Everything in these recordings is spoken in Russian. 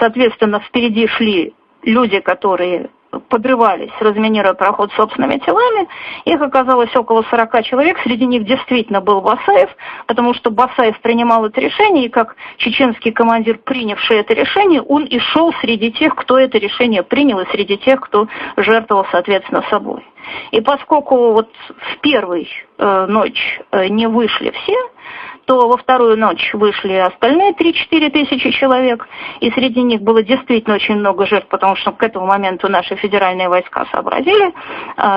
Соответственно, впереди шли люди, которые подрывались, разминируя проход собственными телами. Их оказалось около 40 человек. Среди них действительно был Басаев, потому что Басаев принимал это решение, и как чеченский командир, принявший это решение, он и шел среди тех, кто это решение принял, и среди тех, кто жертвовал, соответственно, собой. И поскольку вот в первую ночь не вышли все, то во вторую ночь вышли остальные 3-4 тысячи человек, и среди них было действительно очень много жертв, потому что к этому моменту наши федеральные войска сообразили,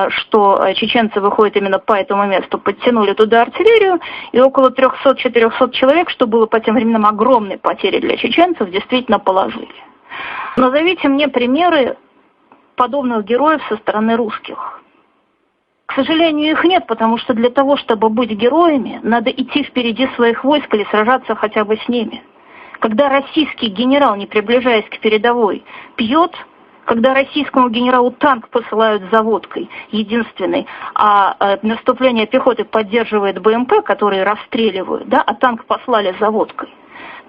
что чеченцы выходят именно по этому месту, подтянули туда артиллерию, и около 300-400 человек, что было по тем временам огромной потерей для чеченцев, действительно положили. Назовите мне примеры подобных героев со стороны русских. К сожалению, их нет, потому что для того, чтобы быть героями, надо идти впереди своих войск или сражаться хотя бы с ними. Когда российский генерал, не приближаясь к передовой, пьет, когда российскому генералу танк посылают за водкой, единственный, а наступление пехоты поддерживает БМП, которые расстреливают, да, а танк послали за водкой,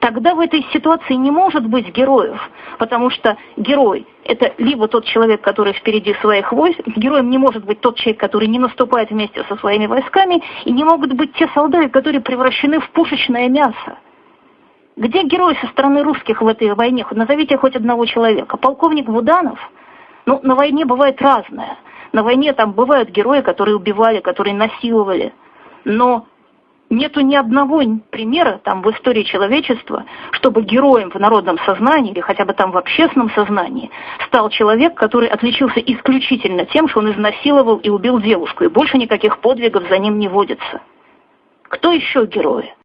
тогда в этой ситуации не может быть героев, потому что герой – это либо тот человек, который впереди своих войск, героем не может быть тот человек, который не наступает вместе со своими войсками, и не могут быть те солдаты, которые превращены в пушечное мясо. Где герой со стороны русских в этой войне? Назовите хоть одного человека. Полковник Буданов? Ну, на войне бывает разное. На войне там бывают герои, которые убивали, которые насиловали, но нету ни одного примера там в истории человечества, чтобы героем в народном сознании или хотя бы там в общественном сознании стал человек, который отличился исключительно тем, что он изнасиловал и убил девушку, и больше никаких подвигов за ним не водится. Кто еще герои?